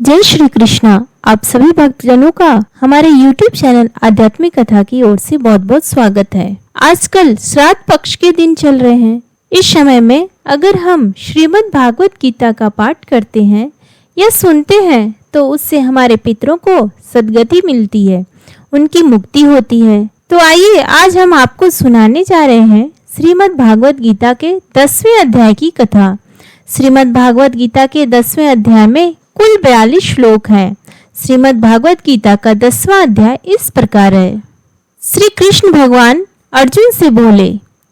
जय श्री कृष्णा। आप सभी भक्तजनों का हमारे YouTube चैनल आध्यात्मिक कथा की ओर से बहुत बहुत स्वागत है। आजकल श्राद्ध पक्ष के दिन चल रहे हैं। इस समय में अगर हम श्रीमद् भागवत गीता का पाठ करते हैं या सुनते हैं तो उससे हमारे पितरों को सद्गति मिलती है, उनकी मुक्ति होती है। तो आइए आज हम आपको सुनाने जा रहे हैं श्रीमद् भागवत गीता के 10वें अध्याय की कथा। श्रीमद् भागवत गीता के 10वें अध्याय में कुल 42 श्लोक हैं। श्रीमद् भागवत गीता का 10वां अध्याय इस प्रकार है। श्री कृष्ण भगवान अर्जुन से बोले,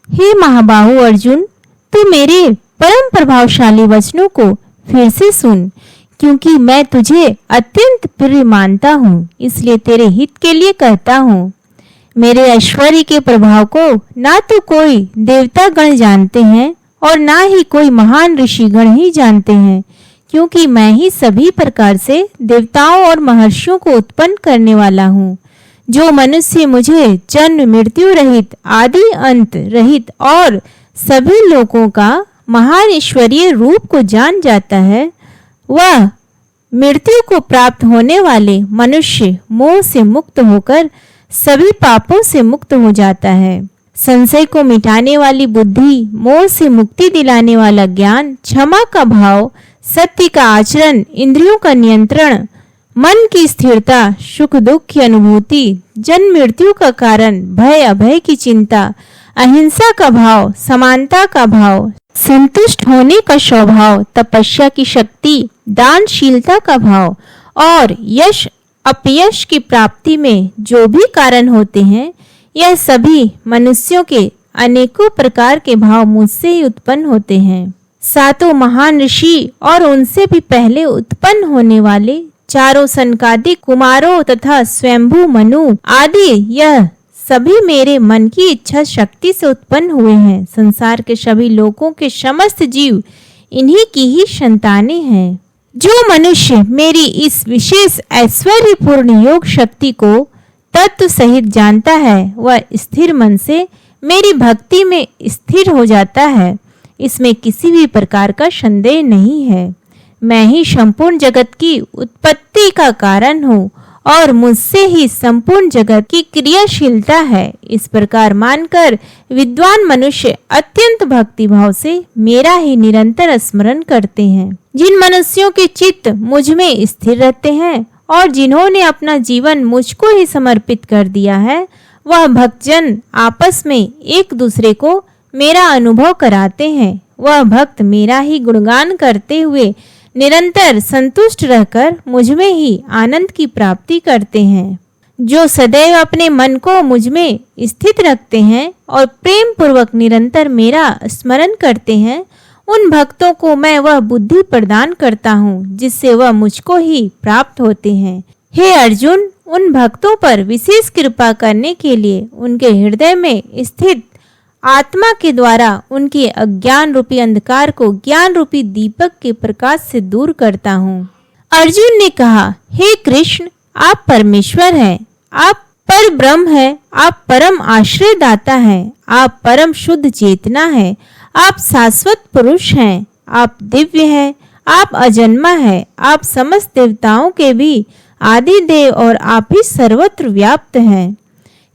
हे महाबाहु अर्जुन, तू मेरे परम प्रभावशाली वचनों को फिर से सुन, क्योंकि मैं तुझे अत्यंत प्रिय मानता हूँ, इसलिए तेरे हित के लिए कहता हूँ। मेरे ऐश्वर्य के प्रभाव को ना तो कोई देवता गण जानते हैं और ना ही कोई महान ऋषि गण ही जानते हैं, क्योंकि मैं ही सभी प्रकार से देवताओं और महर्षियों को उत्पन्न करने वाला हूँ। जो मनुष्य मुझे जन्म मृत्यु रहित, आदि अंत रहित और सभी लोगों का महान ईश्वरीय रूप को जान जाता है, वह मृत्यु को प्राप्त होने वाले मनुष्य मोह से मुक्त होकर सभी पापों से मुक्त हो जाता है। संशय को मिटाने वाली बुद्धि, मोह से मुक्ति दिलाने वाला ज्ञान, क्षमा का भाव, सत्य का आचरण, इंद्रियों का नियंत्रण, मन की स्थिरता, सुख दुख की अनुभूति, जन्म मृत्यु का कारण, भय अभय की चिंता, अहिंसा का भाव, समानता का भाव, संतुष्ट होने का स्वभाव, तपस्या की शक्ति, दानशीलता का भाव और यश अपयश की प्राप्ति में जो भी कारण होते हैं, यह सभी मनुष्यों के अनेकों प्रकार के भाव मुझसे ही उत्पन्न होते हैं। सातों महान ऋषि और उनसे भी पहले उत्पन्न होने वाले चारों सनकादिक कुमारों तथा स्वयंभू मनु आदि, यह सभी मेरे मन की इच्छा शक्ति से उत्पन्न हुए हैं। संसार के सभी लोगों के समस्त जीव इन्हीं की ही संतानें हैं। जो मनुष्य मेरी इस विशेष ऐश्वर्यपूर्ण योग शक्ति को तत्व सहित जानता है, वह स्थिर मन से मेरी भक्ति में स्थिर हो जाता है। इसमें किसी भी प्रकार का संदेह नहीं है। मैं ही संपूर्ण जगत की उत्पत्ति का कारण हूँ और मुझसे ही संपूर्ण जगत की क्रियाशीलता है। इस प्रकार मानकर विद्वान मनुष्य अत्यंत भक्ति भाव से मेरा ही निरंतर स्मरण करते हैं। जिन मनुष्यों के चित्त मुझ में स्थिर रहते हैं और जिन्होंने अपना जीवन मुझको ही समर्पित कर दिया है, वह भक्तजन आपस में एक दूसरे को मेरा अनुभव कराते हैं। वह भक्त मेरा ही गुणगान करते हुए निरंतर संतुष्ट रहकर मुझ में ही आनंद की प्राप्ति करते हैं। जो सदैव अपने मन को मुझ में स्थित रखते हैं और प्रेम पूर्वक निरंतर मेरा स्मरण करते हैं, उन भक्तों को मैं वह बुद्धि प्रदान करता हूँ जिससे वह मुझको ही प्राप्त होते हैं। हे अर्जुन, उन भक्तों पर विशेष कृपा करने के लिए उनके हृदय में स्थित आत्मा के द्वारा उनके अज्ञान रूपी अंधकार को ज्ञान रूपी दीपक के प्रकाश से दूर करता हूँ। अर्जुन ने कहा, हे कृष्ण, आप परमेश्वर हैं, आप पर ब्रह्म है, आप परम आश्रय दाता हैं, आप परम शुद्ध चेतना है, आप शाश्वत पुरुष हैं, आप दिव्य हैं, आप अजन्मा है, आप समस्त देवताओं के भी आदि देव और आप ही सर्वत्र व्याप्त हैं।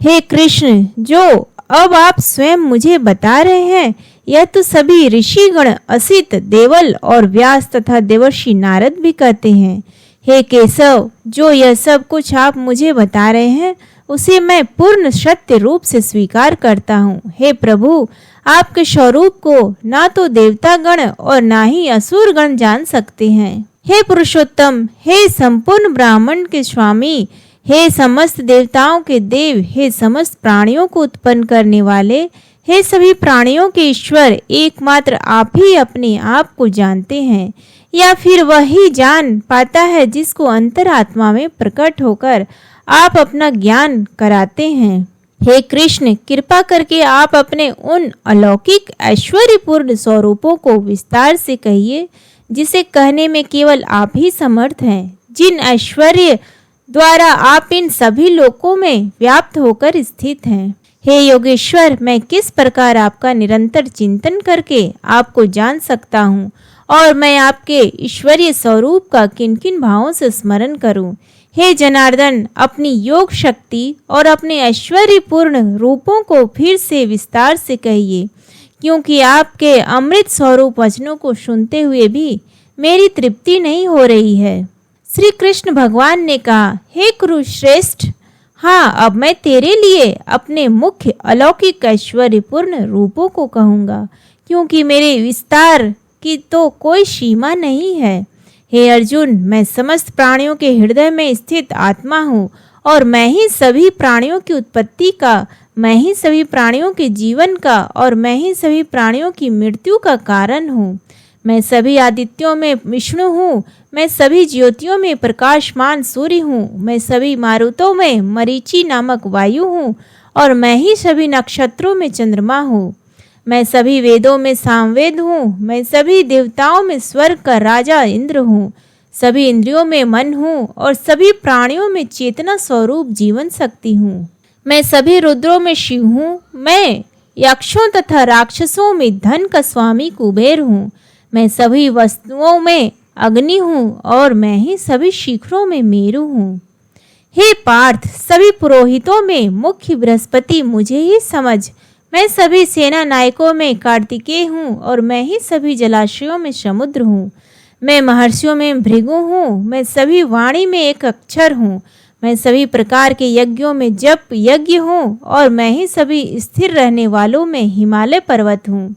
हे कृष्ण, जो अब आप स्वयं मुझे बता रहे हैं, यह तो सभी ऋषिगण, असित, देवल और व्यास तथा देवर्षि नारद भी कहते हैं। हे केशव, जो यह सब कुछ आप मुझे बता रहे हैं, उसे मैं पूर्ण सत्य रूप से स्वीकार करता हूँ। हे प्रभु, आपके स्वरूप को ना तो देवता गण और ना ही असुर गण जान सकते हैं। हे पुरुषोत्तम, हे संपूर्ण ब्राह्मण के स्वामी, हे समस्त देवताओं के देव, हे समस्त प्राणियों को उत्पन्न करने वाले, हे सभी प्राणियों के ईश्वर, एकमात्र आप ही अपने आप को जानते हैं, या फिर वही जान पाता है जिसको अंतरात्मा में प्रकट होकर आप अपना ज्ञान कराते हैं। हे कृष्ण, कृपा करके आप अपने उन अलौकिक ऐश्वर्यपूर्ण स्वरूपों को विस्तार से कहिए, जिसे कहने में केवल आप ही समर्थ हैं, जिन ऐश्वर्य द्वारा आप इन सभी लोकों में व्याप्त होकर स्थित हैं। हे योगेश्वर, मैं किस प्रकार आपका निरंतर चिंतन करके आपको जान सकता हूँ और मैं आपके ईश्वरीय स्वरूप का किन किन भावों से स्मरण करूं। हे जनार्दन, अपनी योग शक्ति और अपने ऐश्वर्यपूर्ण रूपों को फिर से विस्तार से कहिए, क्योंकि आपके अमृत स्वरूप वचनों को सुनते हुए भी मेरी तृप्ति नहीं हो रही है। श्री कृष्ण भगवान ने कहा, हे कुरुश्रेष्ठ, हाँ, अब मैं तेरे लिए अपने मुख्य अलौकिक ऐश्वर्यपूर्ण रूपों को कहूँगा, क्योंकि मेरे विस्तार की तो कोई सीमा नहीं है। हे अर्जुन, मैं समस्त प्राणियों के हृदय में स्थित आत्मा हूँ और मैं ही सभी प्राणियों की उत्पत्ति का, मैं ही सभी प्राणियों के जीवन का और मैं ही सभी प्राणियों की मृत्यु का कारण हूँ। मैं सभी आदित्यों में विष्णु हूँ, मैं सभी ज्योतियों में प्रकाशमान सूर्य हूँ, मैं सभी मारुतों में मरीचि नामक वायु हूँ और मैं ही सभी नक्षत्रों में चंद्रमा हूँ। मैं सभी वेदों में सामवेद हूँ, मैं सभी देवताओं में स्वर्ग का राजा इंद्र हूँ, सभी इंद्रियों में मन हूँ और सभी प्राणियों में चेतना स्वरूप जीवन शक्ति हूँ। मैं सभी रुद्रों में शिव हूँ, मैं यक्षों तथा राक्षसों में धन का स्वामी कुबेर हूँ, मैं सभी वस्तुओं में अग्नि हूँ और मैं ही सभी शिखरों में मेरु हूँ। हे पार्थ, सभी पुरोहितों में मुख्य बृहस्पति मुझे ही समझ, मैं सभी सेना नायकों में कार्तिकेय हूँ और मैं ही सभी जलाशयों में समुद्र हूँ। मैं महर्षियों में भृगु हूँ, मैं सभी वाणी में एक अक्षर हूँ, मैं सभी प्रकार के यज्ञों में जप यज्ञ हूँ और मैं ही सभी स्थिर रहने वालों में हिमालय पर्वत हूँ।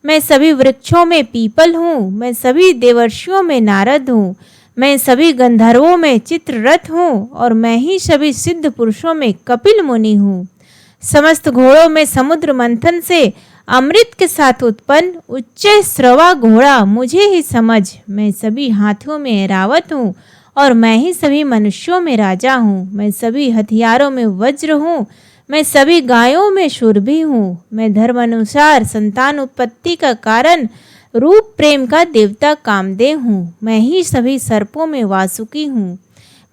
मैं सभी वृक्षों में पीपल हूँ, मैं सभी देवर्षियों में नारद हूँ, मैं सभी गंधर्वों में चित्ररथ हूँ और मैं ही सभी सिद्ध पुरुषों में कपिल मुनि हूँ। समस्त घोड़ों में समुद्र मंथन से अमृत के साथ उत्पन्न उच्च श्रवा घोड़ा मुझे ही समझ, मैं सभी हाथियों में ऐरावत हूँ और मैं ही सभी मनुष्यों में राजा हूँ। मैं सभी हथियारों में वज्र हूँ, मैं सभी गायों में शूरभी हूँ, मैं धर्म अनुसार संतान उत्पत्ति का कारण रूप प्रेम का देवता कामदेव हूँ, मैं ही सभी सर्पों में वासुकी हूँ,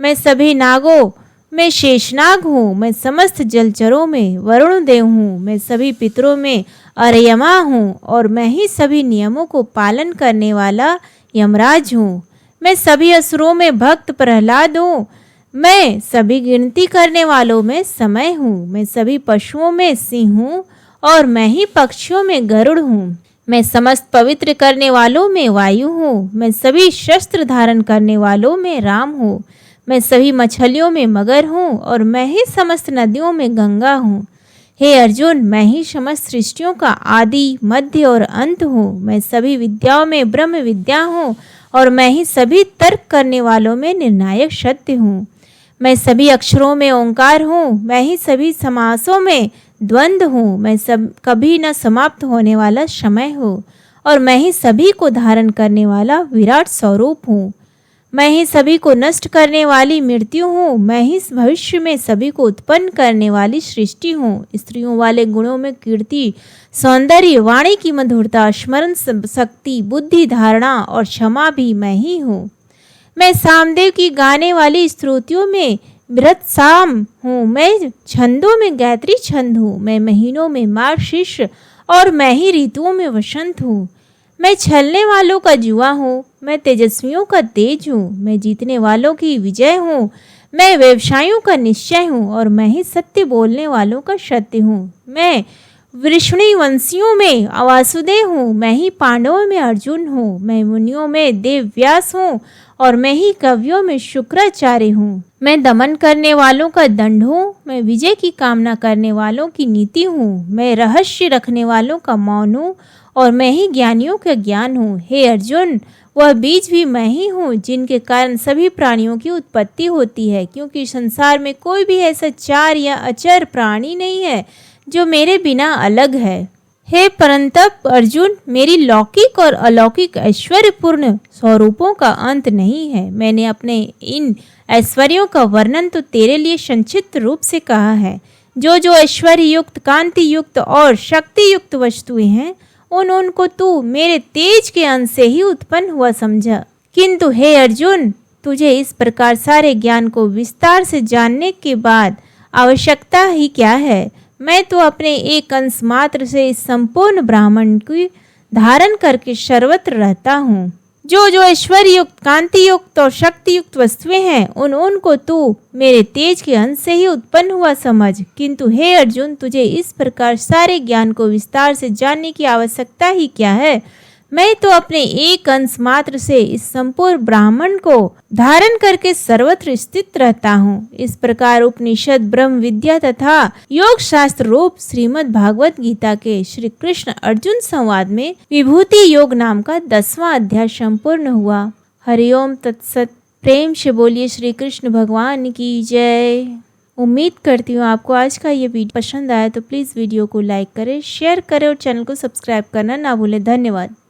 मैं सभी नागों में शेषनाग हूँ, मैं समस्त जलचरों में वरुण देव हूँ, मैं सभी पितरों में अर्यमा हूँ और मैं ही सभी नियमों को पालन करने वाला यमराज हूँ। मैं सभी असुरों में भक्त प्रहलाद हूँ, मैं सभी गिनती करने वालों में समय हूँ, मैं सभी पशुओं में सिंह हूँ और मैं ही पक्षियों में गरुड़ हूँ। मैं समस्त पवित्र करने वालों में वायु हूँ, मैं सभी शस्त्र धारण करने वालों में राम हूँ, मैं सभी मछलियों में मगर हूँ और मैं ही समस्त नदियों में गंगा हूँ। हे अर्जुन, मैं ही समस्त सृष्टियों का आदि मध्य और अंत हूँ, मैं सभी विद्याओं में ब्रह्म विद्या हूँ और मैं ही सभी तर्क करने वालों में निर्णायक सत्य हूँ। मैं सभी अक्षरों में ओंकार हूँ, मैं ही सभी समासों में द्वंद्व हूँ, मैं सब कभी न समाप्त होने वाला समय हूँ और मैं ही सभी को धारण करने वाला विराट स्वरूप हूँ। मैं ही सभी को नष्ट करने वाली मृत्यु हूँ, मैं ही भविष्य में सभी को उत्पन्न करने वाली सृष्टि हूँ। स्त्रियों वाले गुणों में कीर्ति, सौंदर्य, वाणी की मधुरता, स्मरण शक्ति, बुद्धि, धारणा और क्षमा भी मैं ही हूँ। मैं सामदेव की गाने वाली स्तुतियों में वृत साम हूँ, मैं छंदों में गायत्री छंद हूँ, मैं महीनों में मार्गशीर्ष और मैं ही ऋतुओं में वसंत हूँ। मैं छलने वालों का जुआ हूँ, मैं तेजस्वियों का तेज हूँ, मैं जीतने वालों की विजय हूँ, मैं व्यवसायियों का निश्चय हूँ और मैं ही सत्य बोलने वालों का सत्य हूँ। मैं वृष्णि वंशियों में वासुदेव हूँ, मैं ही पांडवों में अर्जुन हूँ, मैं मुनियों में देव व्यास हूँ और मैं ही कवियों में शुक्राचार्य हूँ। मैं दमन करने वालों का दंड हूँ, मैं विजय की कामना करने वालों की नीति हूँ, मैं रहस्य रखने वालों का मौन हूँ और मैं ही ज्ञानियों का ज्ञान हूँ। हे अर्जुन, वह बीज भी मैं ही हूँ जिनके कारण सभी प्राणियों की उत्पत्ति होती है, क्योंकि संसार में कोई भी ऐसा चार या अचर प्राणी नहीं है जो मेरे बिना अलग है। हे परंतप अर्जुन, मेरी लौकिक और अलौकिक ऐश्वर्यपूर्ण स्वरूपों का अंत नहीं है। मैंने अपने इन ऐश्वर्यों का वर्णन तो तेरे लिए संक्षिप्त रूप से कहा है। जो जो ऐश्वर्य युक्त, कांति युक्त और शक्ति युक्त वस्तुएं हैं, उनको तू मेरे तेज के अंश से ही उत्पन्न हुआ समझा। किंतु हे अर्जुन, तुझे इस प्रकार सारे ज्ञान को विस्तार से जानने के बाद आवश्यकता ही क्या है। मैं तो अपने एक अंश मात्र से इस संपूर्ण ब्राह्मण की धारण करके सर्वत्र रहता हूँ। जो जो ऐश्वर्य युक्त, कांति युक्त और शक्ति युक्त वस्तुएं हैं उनको तू मेरे तेज के अंश से ही उत्पन्न हुआ समझ। किंतु हे अर्जुन, तुझे इस प्रकार सारे ज्ञान को विस्तार से जानने की आवश्यकता ही क्या है। मैं तो अपने एक अंश मात्र से इस संपूर्ण ब्राह्मण को धारण करके सर्वत्र स्थित रहता हूँ। इस प्रकार उपनिषद, ब्रह्म विद्या तथा योग शास्त्र रूप श्रीमद् भागवत गीता के श्री कृष्ण अर्जुन संवाद में विभूति योग नाम का 10वां अध्याय संपूर्ण हुआ। हरिओम तत्सत। प्रेम से बोलिए श्री कृष्ण भगवान की जय। उम्मीद करती हूँ आपको आज का ये वीडियो पसंद आया तो प्लीज वीडियो को लाइक करें, शेयर करें और चैनल को सब्सक्राइब करना ना भूलें। धन्यवाद।